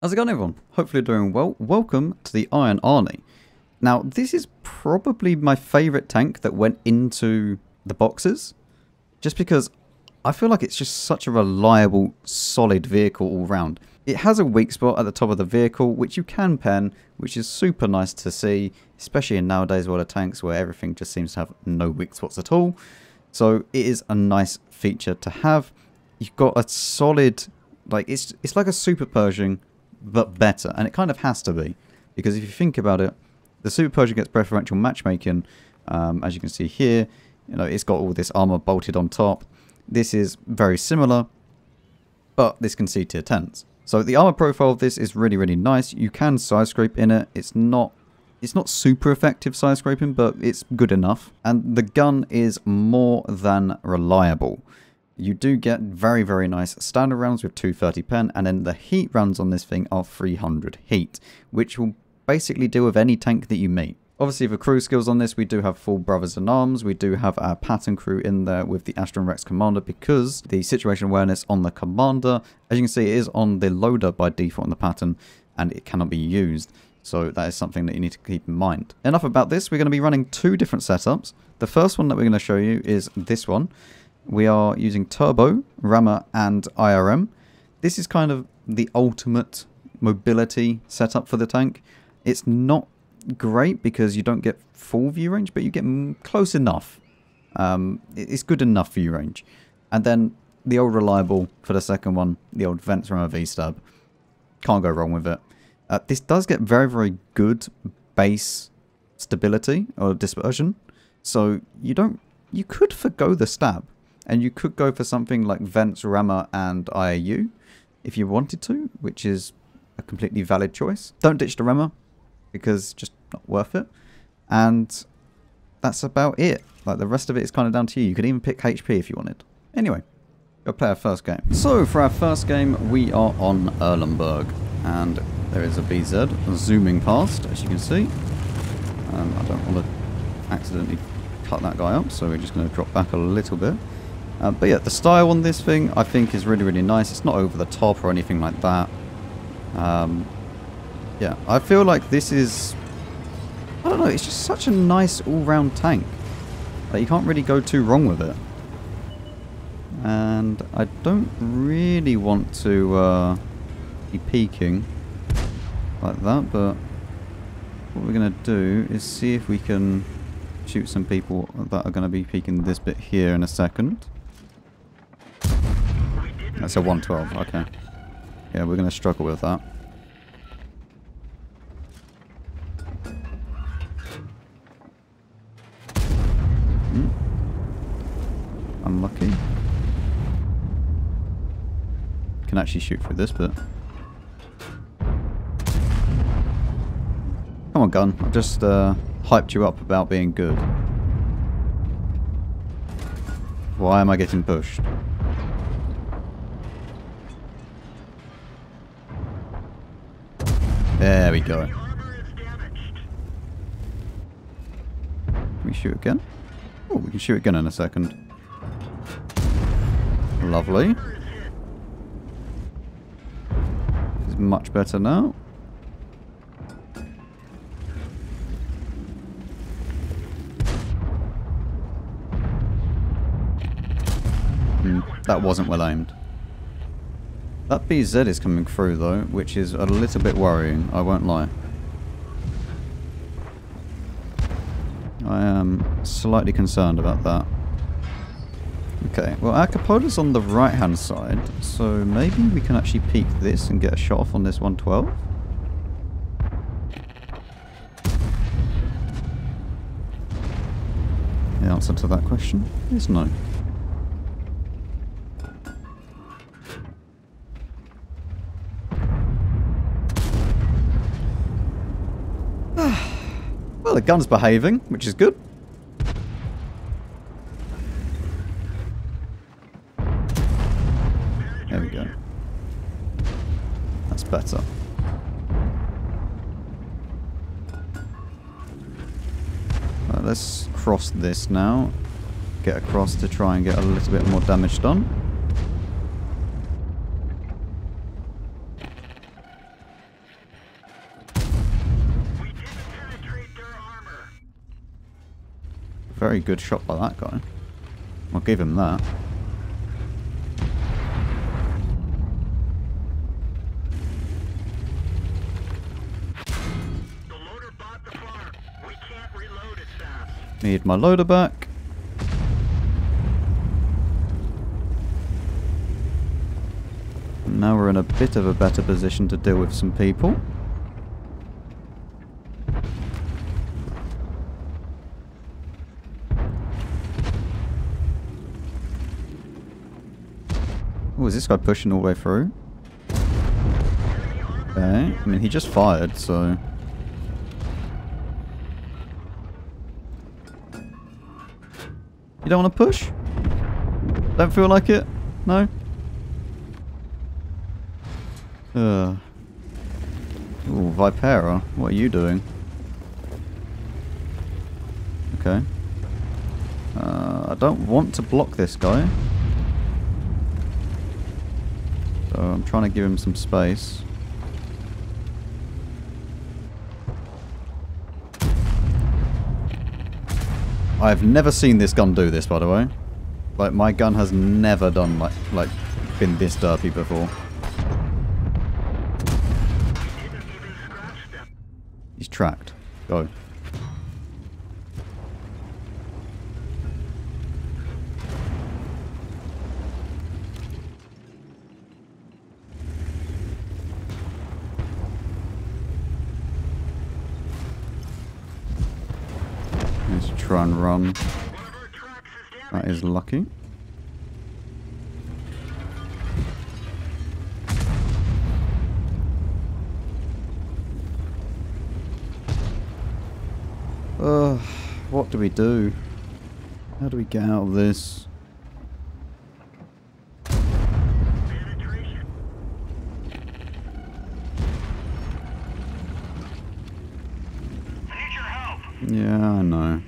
How's it going, everyone? Hopefully you're doing well. Welcome to the Iron Arnie. Now, this is probably my favourite tank that went into the boxes, just because I feel like it's just such a reliable, solid vehicle all round. It has a weak spot at the top of the vehicle, which you can pen, which is super nice to see, especially in nowadays world of tanks where everything just seems to have no weak spots at all. So it is a nice feature to have. You've got a solid, like it's like a Super Pershing, but better, and it kind of has to be, because if you think about it, the Super Pershing gets preferential matchmaking. As you can see here, you know, it's got all this armor bolted on top. This is very similar, but this can see tier 10s. So the armor profile of this is really nice. You can side scrape in it. It's not super effective side scraping, but it's good enough. And the gun is more than reliable. You do get very nice standard rounds with 230 pen, and then the heat rounds on this thing are 300 heat, which will basically deal with any tank that you meet. Obviously, for crew skills on this, we do have full brothers in arms. We do have our pattern crew in there with the Astron Rex Commander, because the situation awareness on the Commander, as you can see, it is on the loader by default on the pattern, and it cannot be used. So that is something that you need to keep in mind. Enough about this. We're going to be running two different setups. The first one that we're going to show you is this one. We are using Turbo, Rammer, and IRM. This is kind of the ultimate mobility setup for the tank. It's not great because you don't get full view range, but you get close enough. It's good enough view range. And then the old reliable for the second one, the old Vents Rammer V-Stab. Can't go wrong with it. This does get very good base stability or dispersion. So you could forgo the stab. And you could go for something like Vents, Rammer, and IAU if you wanted to, which is a completely valid choice. Don't ditch the Rammer, because just not worth it. And that's about it. Like, the rest of it is kind of down to you. You could even pick HP if you wanted. Anyway, go play our first game. So for our first game, we are on Erlenberg. And there is a BZ zooming past, as you can see. I don't want to accidentally cut that guy up, so we're just going to drop back a little bit. But yeah, the style on this thing I think is really nice. It's not over the top or anything like that. Yeah, I feel like this is, I don't know, it's just such a nice all-round tank. Like, you can't really go too wrong with it. And I don't really want to be peeking like that, but what we're going to do is see if we can shoot some people that are going to be peeking this bit here in a second. That's a 112, okay. Yeah, we're going to struggle with that. Unlucky. Can actually shoot through this bit. Come on, gun. I just hyped you up about being good. Why am I getting pushed? There we go. Can we shoot again? Oh, we can shoot again in a second. Lovely. This is much better now. That wasn't well aimed. That BZ is coming through though, which is a little bit worrying, I won't lie. I am slightly concerned about that. Okay, well, our Capola's on the right hand side, so maybe we can actually peek this and get a shot off on this 112. The answer to that question is no. Well, the gun's behaving, which is good. There we go. That's better. Let's cross this now. Get across to try and get a little bit more damage done. very good shot by that guy. I'll give him that. The loader bought the farm. We can't reload it fast. Need my loader back. Now we're in a bit of a better position to deal with some people. Oh, is this guy pushing all the way through? Okay, I mean he just fired, so... You don't want to push? Don't feel like it? No? Ooh, Vipera, what are you doing? Okay. I don't want to block this guy. So I'm trying to give him some space. I've never seen this gun do this, by the way. Like, my gun has never done, like been this derpy before. He's tracked. Go. Let's try and run. That is lucky. What do we do? How do we get out of this? Yeah, I know.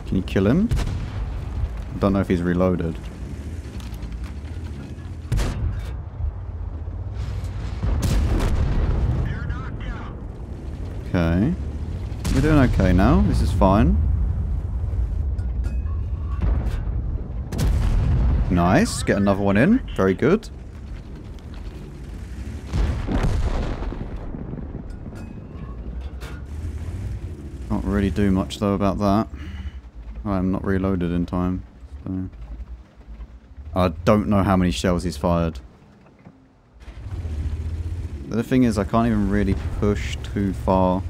Can you kill him? I don't know if he's reloaded. Okay. We're doing okay now. This is fine. Nice. Get another one in. Very good. Can't really do much though about that. I'm not reloaded in time. So. I don't know how many shells he's fired. But the thing is, I can't even really push too far.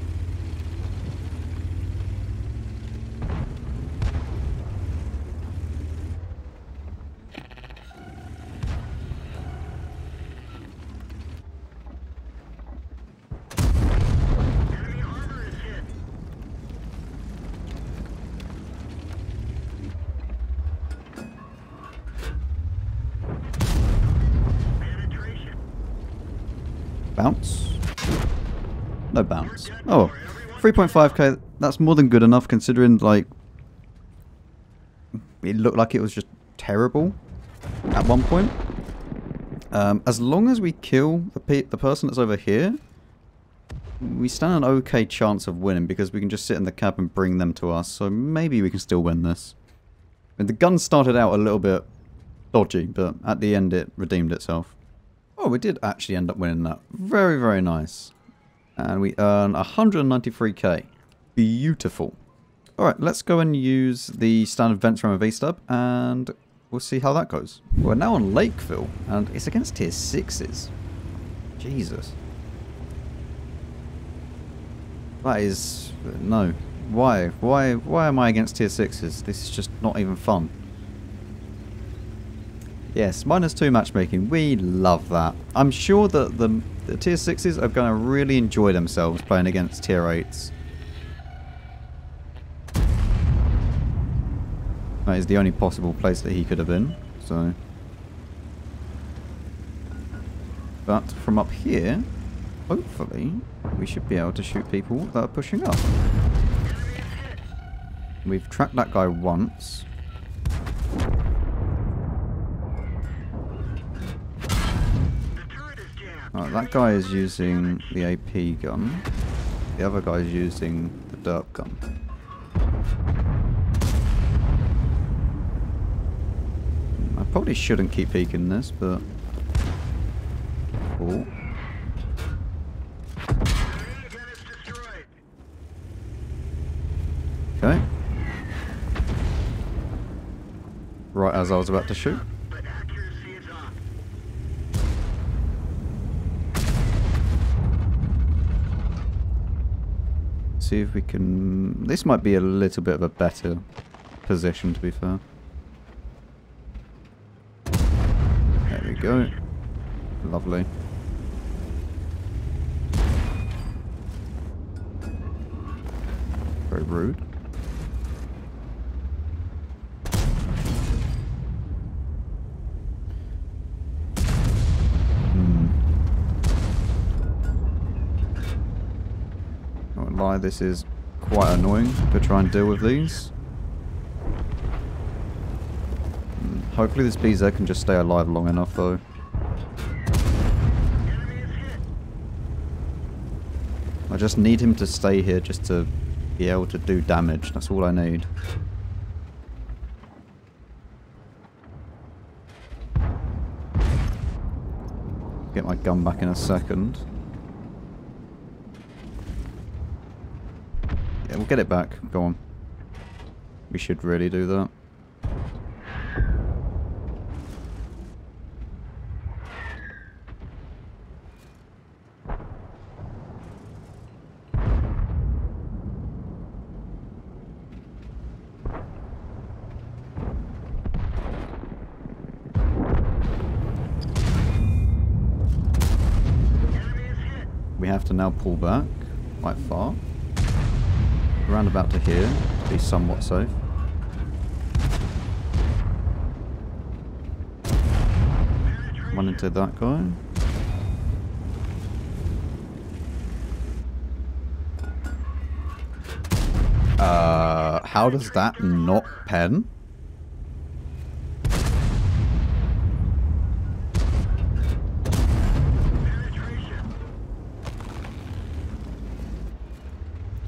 Bounce? No bounce. Oh, 3.5k, that's more than good enough considering, like, it looked like it was just terrible at one point. As long as we kill the person that's over here, we stand an okay chance of winning because we can just sit in the cab and bring them to us, so maybe we can still win this. And the gun started out a little bit dodgy, but at the end it redeemed itself. Oh, we did actually end up winning that. Very, very nice. And we earn 193k. Beautiful. Alright, let's go and use the standard vents from a V-stub, and we'll see how that goes. We're now on Lakeville, and it's against tier 6s. Jesus. That is... no. Why? Why am I against tier 6s? This is just not even fun. Yes, -2 matchmaking. We love that. I'm sure that the tier 6s are going to really enjoy themselves playing against tier 8s. That is the only possible place that he could have been, so... But from up here, hopefully we should be able to shoot people that are pushing up. We've tracked that guy once. Alright, that guy is using the AP gun. The other guy is using the derp gun. I probably shouldn't keep peeking this, but... Oh. Okay. Right as I was about to shoot. See if we can... This might be a little bit of a better position, to be fair. There we go. Lovely. Very rude. Not gonna lie, this is quite annoying to try and deal with these. Hopefully this BZ can just stay alive long enough though. I just need him to stay here just to be able to do damage. That's all I need. Get my gun back in a second. Yeah, we'll get it back. Go on. We should really do that. We have to now pull back quite far. Around about to here to be somewhat safe. Run into that guy. How does that not pen?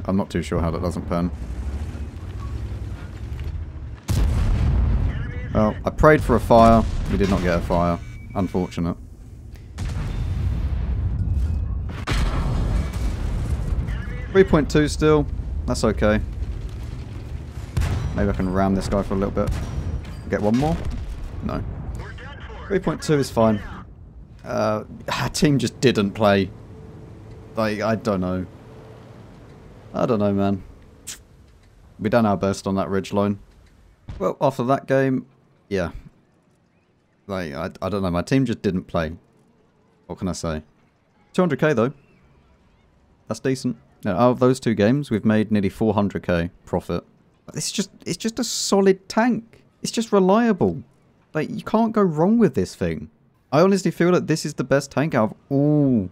I'm not too sure how that doesn't pen. Well, I prayed for a fire. We did not get a fire. Unfortunate. .2 still. That's okay. Maybe I can ram this guy for a little bit. Get one more? No. 3.2 is fine. Our team just didn't play. Like, I don't know. I don't know, man. We done our best on that ridge line. Well, after that game, yeah. Like, I don't know. My team just didn't play. What can I say? 200k though. That's decent. Now, out of those two games, we've made nearly 400k profit. It's just a solid tank. It's just reliable. Like, you can't go wrong with this thing. I honestly feel that this is the best tank out of all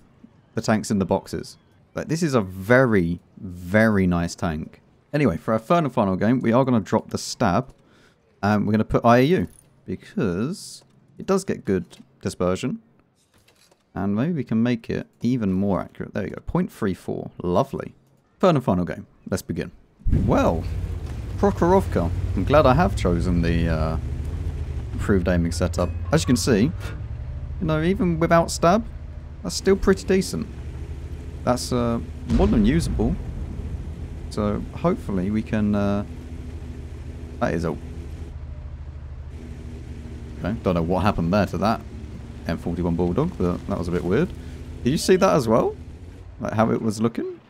the tanks in the boxes. Like, this is a very, very nice tank. Anyway, for our third and final game, we are going to drop the stab. And we're going to put IAU. Because it does get good dispersion. And maybe we can make it even more accurate. There we go. 0.34. Lovely. Third and final game. Let's begin. Well, Prokhorovka. I'm glad I have chosen the improved aiming setup. As you can see, you know, even without stab, that's still pretty decent. That's more than usable. So hopefully we can... that is a... Okay, don't know what happened there to that M41 Bulldog, but that was a bit weird. Did you see that as well? Like how it was looking?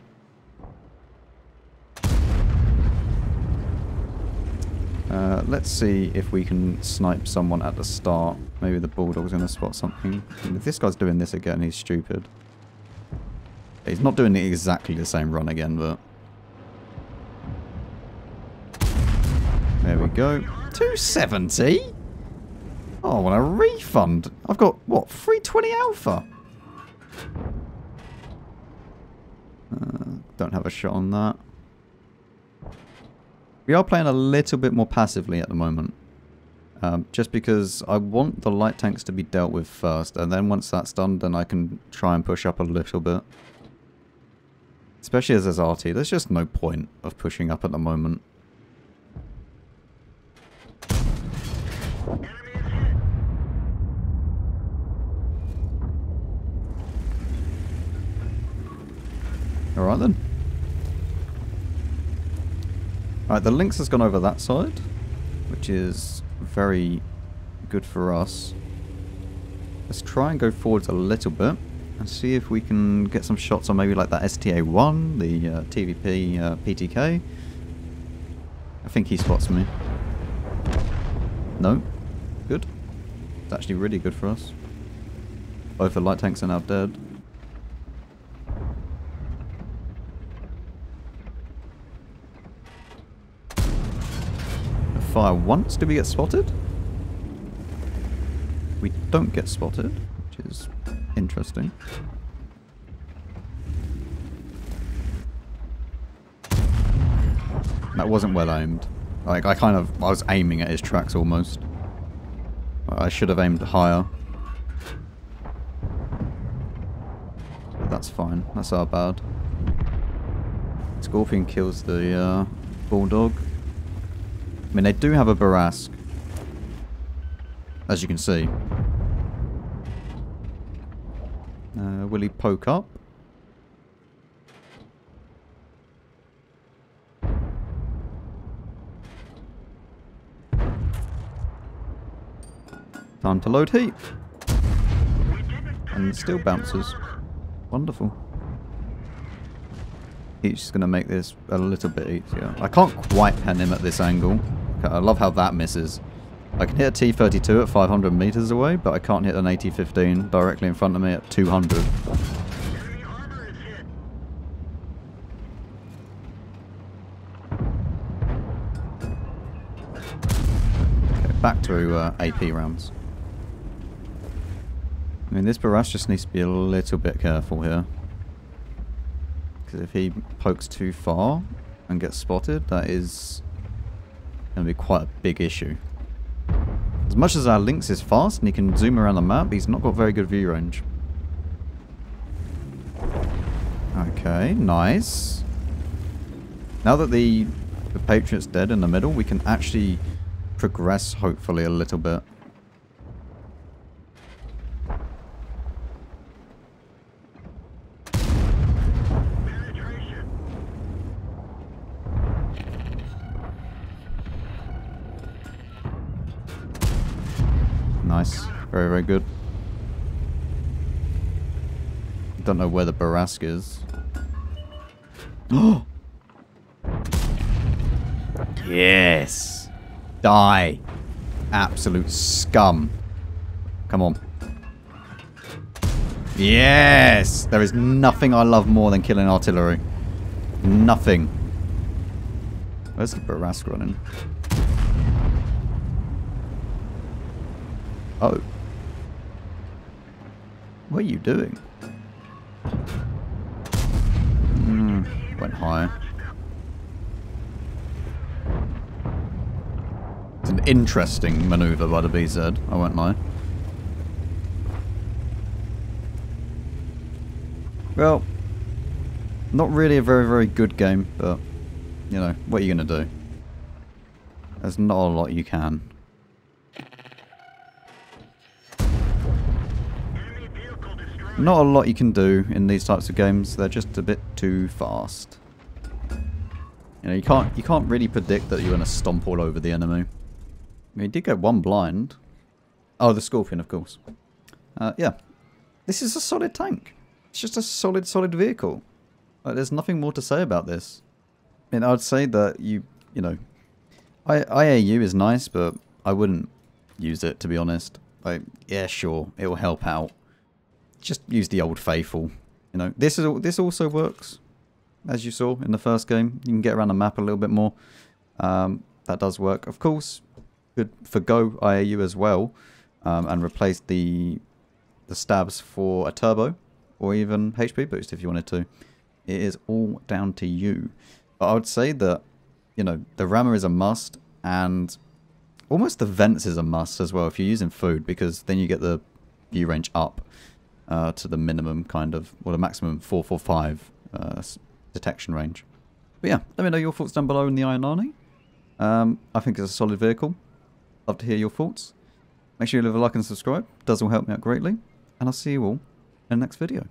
Let's see if we can snipe someone at the start. Maybe the Bulldog's going to spot something. And if this guy's doing this again, he's stupid. He's not doing exactly the same run again, but... There we go. 270? Oh, I want a refund. I've got, what, 320 alpha? don't have a shot on that. We are playing a little bit more passively at the moment. Just because I want the light tanks to be dealt with first, and then once that's done, then I can try and push up a little bit. Especially as there's RT, there's just no point of pushing up at the moment. Alright then. Alright, the Lynx has gone over that side, which is very good for us. Let's try and go forwards a little bit and see if we can get some shots on maybe like that STA-1, the TVP PTK. I think he spots me. No. Good. It's actually really good for us. Both the light tanks are now dead. Fire once. Do we get spotted? We don't get spotted, which is interesting. That wasn't well aimed. Like, I was aiming at his tracks almost. I should have aimed higher. But that's fine. That's our bad. Scorpion kills the Bulldog. I mean, they do have a Barask, as you can see. Will he poke up? Time to load heat. And it still bounces. Wonderful. He's just going to make this a little bit easier. I can't quite pen him at this angle. I love how that misses. I can hit a T-32 at 500 meters away, but I can't hit an AT-15 directly in front of me at 200. Okay, back to AP rounds. I mean, this Barash just needs to be a little bit careful here. Because if he pokes too far and gets spotted, that is going to be quite a big issue. As much as our Lynx is fast and he can zoom around the map, he's not got very good view range. Okay, nice. Now that the Patriot's dead in the middle, we can actually progress, hopefully, a little bit. Nice. Very, very good. Don't know where the Barask is. Oh! Yes! Die! Absolute scum. Come on. Yes! There is nothing I love more than killing artillery. Nothing. Where's the Barask running? Oh. What are you doing? Went high. It's an interesting maneuver by the BZ, I won't lie. Well, not really a very, very good game, but, you know, what are you going to do? There's not a lot you can. Not a lot you can do in these types of games. They're just a bit too fast. You know, you can't really predict that you're going to stomp all over the enemy. I mean, he did get one blind. Oh, the Scorpion, of course. Yeah. This is a solid tank. It's just a solid vehicle. Like, there's nothing more to say about this. I mean, I'd say that you know, IAU is nice, but I wouldn't use it, to be honest. Like, yeah, sure, it will help out. Just use the old faithful. You know, this also works, as you saw in the first game. You can get around the map a little bit more. That does work, of course. Good for Go IAU as well, and replace the stabs for a turbo or even HP boost if you wanted to. It is all down to you. But I would say that, you know, the rammer is a must, and almost the vents is a must as well if you're using food, because then you get the view range up to the minimum kind of, or the maximum 445 detection range. But yeah, let me know your thoughts down below in the Iron Arnie. I think it's a solid vehicle. Love to hear your thoughts. Make sure you leave a like and subscribe. It does all help me out greatly. And I'll see you all in the next video.